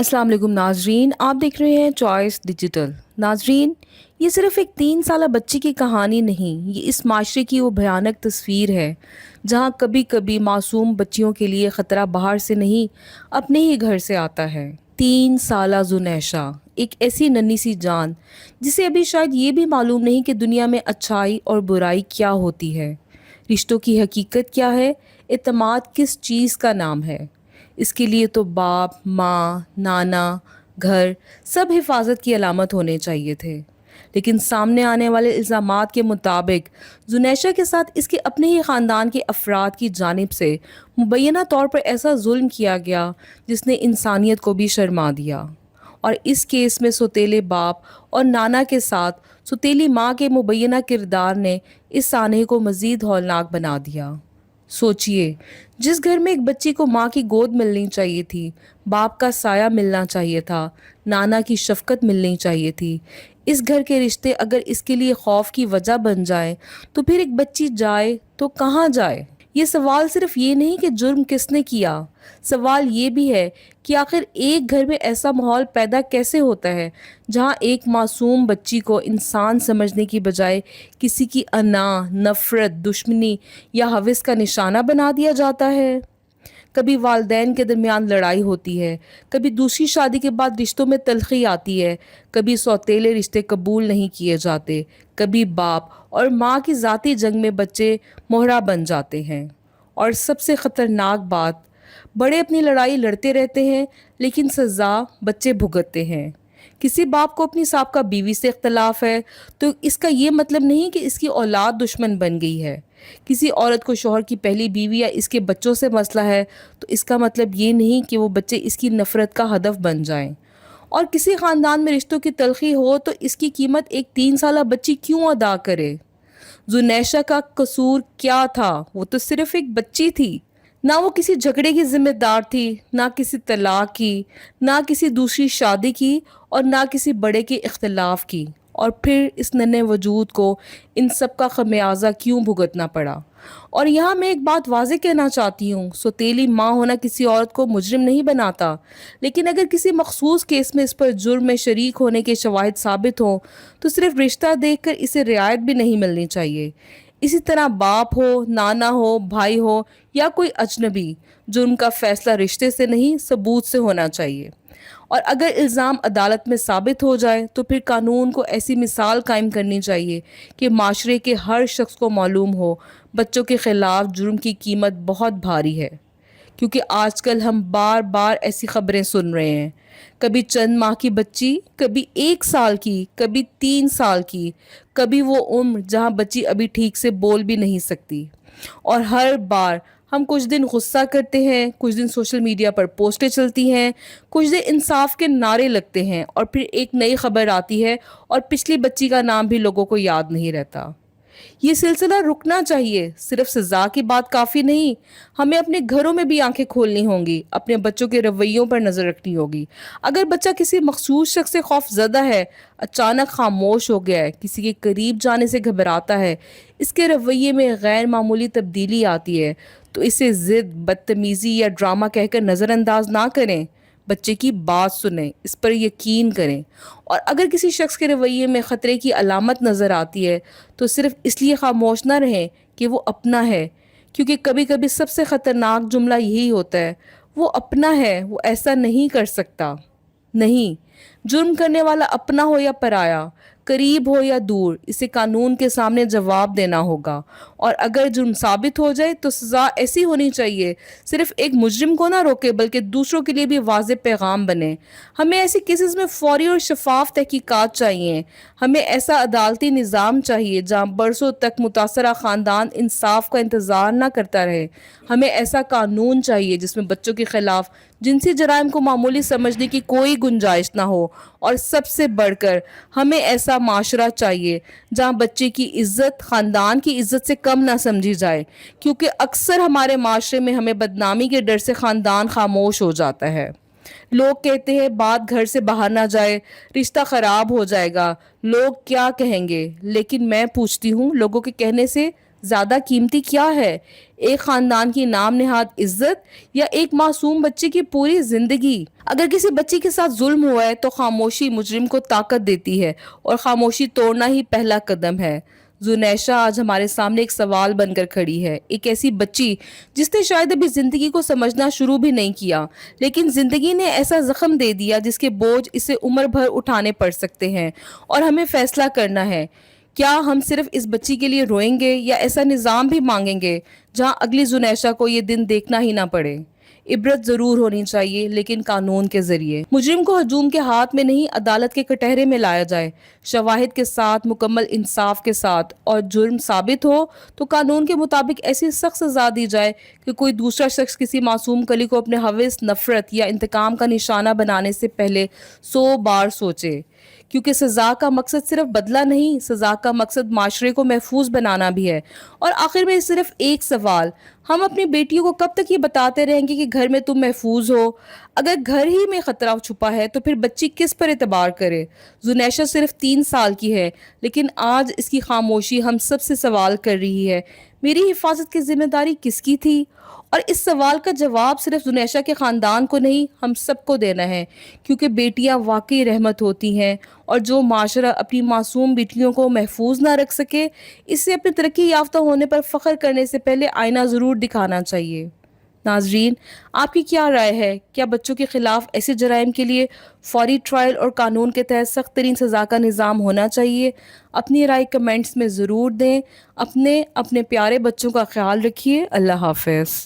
अस्सलाम वालेकुम नाजरीन, आप देख रहे हैं चॉइस डिजिटल। नाजरीन, ये सिर्फ एक 3 साल बच्ची की कहानी नहीं, ये इस माशरे की वो भयानक तस्वीर है जहाँ कभी कभी मासूम बच्चियों के लिए ख़तरा बाहर से नहीं, अपने ही घर से आता है। 3 साल जुनैशा, एक ऐसी नन्ही सी जान जिसे अभी शायद ये भी मालूम नहीं कि दुनिया में अच्छाई और बुराई क्या होती है, रिश्तों की हकीकत क्या है, एतमाद किस चीज़ का नाम है। इसके लिए तो बाप, माँ, नाना, घर सब हिफाजत की अलामत होने चाहिए थे। लेकिन सामने आने वाले इल्ज़ामात के मुताबिक जुनैशा के साथ इसके अपने ही ख़ानदान के अफराद की जानिब से मुबैना तौर पर ऐसा जुल्म किया गया जिसने इंसानियत को भी शर्मा दिया। और इस केस में सौतेले बाप और नाना के साथ सौतेली माँ के मुबैना किरदार ने इस सानहे को मज़ीद हौलनाक बना दिया। सोचिए, जिस घर में एक बच्ची को माँ की गोद मिलनी चाहिए थी, बाप का साया मिलना चाहिए था, नाना की शफकत मिलनी चाहिए थी, इस घर के रिश्ते अगर इसके लिए खौफ की वजह बन जाए तो फिर एक बच्ची जाए तो कहाँ जाए। ये सवाल सिर्फ ये नहीं कि जुर्म किसने किया, सवाल ये भी है कि आखिर एक घर में ऐसा माहौल पैदा कैसे होता है जहाँ एक मासूम बच्ची को इंसान समझने की बजाय किसी की अना, नफ़रत, दुश्मनी या हवस का निशाना बना दिया जाता है। कभी वालदैन के दरमियान लड़ाई होती है, कभी दूसरी शादी के बाद रिश्तों में तलखी आती है, कभी सौतेले रिश्ते कबूल नहीं किए जाते, कभी बाप और माँ की ज़ाती जंग में बच्चे मोहरा बन जाते हैं। और सबसे ख़तरनाक बात, बड़े अपनी लड़ाई लड़ते रहते हैं लेकिन सज़ा बच्चे भुगतते हैं। किसी बाप को अपनी साबका बीवी से इख्तलाफ है तो इसका ये मतलब नहीं कि इसकी औलाद दुश्मन बन गई है। किसी औरत को शौहर की पहली बीवी या इसके बच्चों से मसला है तो इसका मतलब ये नहीं कि वो बच्चे इसकी नफ़रत का हदफ बन जाएं। और किसी ख़ानदान में रिश्तों की तलखी हो तो इसकी कीमत एक 3 साल बच्ची क्यों अदा करे। जुनैशा का कसूर क्या था? वो तो सिर्फ एक बच्ची थी। ना वो किसी झगड़े की जिम्मेदार थी, ना किसी तलाक की, ना किसी दूसरी शादी की और ना किसी बड़े के इख्तलाफ की। और फिर इस नन्हे वजूद को इन सब का खमियाजा क्यों भुगतना पड़ा। और यहाँ मैं एक बात वाज़ेह कहना चाहती हूँ, सौतेली माँ होना किसी औरत को मुजरिम नहीं बनाता, लेकिन अगर किसी मखसूस केस में इस पर जुर्म में शरीक होने के शवाहिद साबित हों तो सिर्फ रिश्ता देखकर इसे रियायत भी नहीं मिलनी चाहिए। इसी तरह बाप हो, नाना हो, भाई हो या कोई अजनबी, जुर्म का फैसला रिश्ते से नहीं सबूत से होना चाहिए। और अगर इल्ज़ाम अदालत में साबित हो जाए तो फिर कानून को ऐसी मिसाल कायम करनी चाहिए कि माशरे के हर शख्स को मालूम हो बच्चों के ख़िलाफ़ जुर्म की कीमत बहुत भारी है। क्योंकि आजकल हम बार बार ऐसी खबरें सुन रहे हैं, कभी चंद माह की बच्ची, कभी 1 साल की, कभी 3 साल की, कभी वो उम्र जहाँ बच्ची अभी ठीक से बोल भी नहीं सकती। और हर बार हम कुछ दिन गुस्सा करते हैं, कुछ दिन सोशल मीडिया पर पोस्टें चलती हैं, कुछ दिन इंसाफ के नारे लगते हैं और फिर एक नई खबर आती है और पिछली बच्ची का नाम भी लोगों को याद नहीं रहता। ये सिलसिला रुकना चाहिए। सिर्फ सज़ा की बात काफ़ी नहीं, हमें अपने घरों में भी आंखें खोलनी होंगी, अपने बच्चों के रवैयों पर नज़र रखनी होगी। अगर बच्चा किसी मखसूस शख्स से खौफजदा है, अचानक खामोश हो गया है, किसी के करीब जाने से घबराता है, इसके रवैये में गैर मामूली तब्दीली आती है, तो इसे ज़िद, बदतमीज़ी या ड्रामा कहकर नज़रअंदाज ना करें। बच्चे की बात सुनें, इस पर यकीन करें। और अगर किसी शख्स के रवैये में ख़तरे की अलामत नज़र आती है तो सिर्फ इसलिए खामोश ना रहें कि वो अपना है, क्योंकि कभी कभी सबसे ख़तरनाक जुमला यही होता है, वो अपना है, वो ऐसा नहीं कर सकता। नहीं, जुर्म करने वाला अपना हो या पराया, करीब हो या दूर, इसे कानून के सामने जवाब देना होगा। और अगर जुर्म साबित हो जाए तो सज़ा ऐसी होनी चाहिए सिर्फ एक मुजरिम को ना रोके बल्कि दूसरों के लिए भी वाज़ेह पैगाम बने। हमें ऐसे केसेस में फौरी और शफाफ तहकीकात चाहिए। हमें ऐसा अदालती निज़ाम चाहिए जहाँ बरसों तक मुतासरा ख़ानदान इंसाफ का इंतज़ार ना करता रहे। हमें ऐसा कानून चाहिए जिसमें बच्चों के ख़िलाफ़ जिनसी जराइम को मामूली समझने की कोई गुंजाइश ना हो। और सबसे बढ़कर हमें ऐसा माशरा चाहिए जहाँ बच्चे की इज्जत ख़ानदान की इज्जत से कम ना समझी जाए, क्योंकि अक्सर हमारे माशरे में हमें बदनामी के डर से ख़ानदान खामोश हो जाता है। लोग कहते हैं बात घर से बाहर ना जाए, रिश्ता ख़राब हो जाएगा, लोग क्या कहेंगे। लेकिन मैं पूछती हूँ, लोगों के कहने से زیادہ قیمتی کیا ہے، ایک خاندان کی نام نہاد عزت یا ایک معصوم بچے کی پوری زندگی؟ اگر کسی بچی کے ساتھ ظلم ہوا ہے تو خاموشی مجرم کو طاقت دیتی ہے، اور خاموشی توڑنا ہی پہلا قدم ہے۔ زنیشہ آج ہمارے سامنے ایک سوال بن کر کھڑی ہے، ایک ایسی بچی جس نے شاید ابھی زندگی کو سمجھنا شروع بھی نہیں کیا، لیکن زندگی نے ایسا زخم دے دیا جس کے بوجھ اسے عمر بھر اٹھانے پڑ سکتے ہیں، اور ہمیں فیصلہ کرنا ہے، کیا ہم صرف اس بچی کے لیے روئیں گے یا ایسا نظام بھی مانگیں گے جہاں اگلی زنیشہ کو یہ دن دیکھنا ہی نہ پڑے؟ عبرت ضرور ہونی چاہیے، لیکن قانون کے ذریعے۔ مجرم کو ہجوم کے ہاتھ میں نہیں، عدالت کے کٹہرے میں لایا جائے، شواہد کے ساتھ، مکمل انصاف کے ساتھ، اور جرم ثابت ہو تو قانون کے مطابق ایسی سخت سزا دی جائے کہ کوئی دوسرا شخص کسی معصوم کلی کو اپنے ہوس، نفرت یا انتقام کا نشانہ بنانے سے پہلے 100 بار سوچے، کیونکہ سزا کا مقصد صرف بدلہ نہیں، سزا کا مقصد معاشرے کو محفوظ بنانا بھی ہے۔ اور آخر میں صرف ایک سوال، ہم اپنی بیٹیوں کو کب تک یہ بتاتے رہیں گے کہ گھر میں تم محفوظ ہو؟ اگر گھر ہی میں خطرہ چھپا ہے تو پھر بچی کس پر اعتبار کرے؟ زنیشہ صرف 3 سال کی ہے، لیکن آج اس کی خاموشی ہم سب سے سوال کر رہی ہے، میری حفاظت کی ذمہ داری کس کی تھی؟ اور اس سوال کا جواب صرف زنیشہ کے خاندان کو نہیں، ہم سب کو دینا ہے، کیونکہ بیٹیاں واقعی رحمت ہوتی ہیں، اور جو معاشرہ اپنی معصوم بیٹیوں کو محفوظ نہ رکھ سکے، اسے اپنے ترقی یافتہ ہونے پر فخر کرنے سے پہلے آئینہ ضرور دکھانا چاہیے۔ ناظرین، آپ کی کیا رائے ہے؟ کیا بچوں کے خلاف ایسے جرائم کے لیے فوری ٹرائل اور قانون کے تحت سخت ترین سزا کا نظام ہونا چاہیے؟ اپنی رائے کمنٹس میں ضرور دیں۔ اپنے پیارے بچوں کا خیال رکھیے۔ اللہ حافظ۔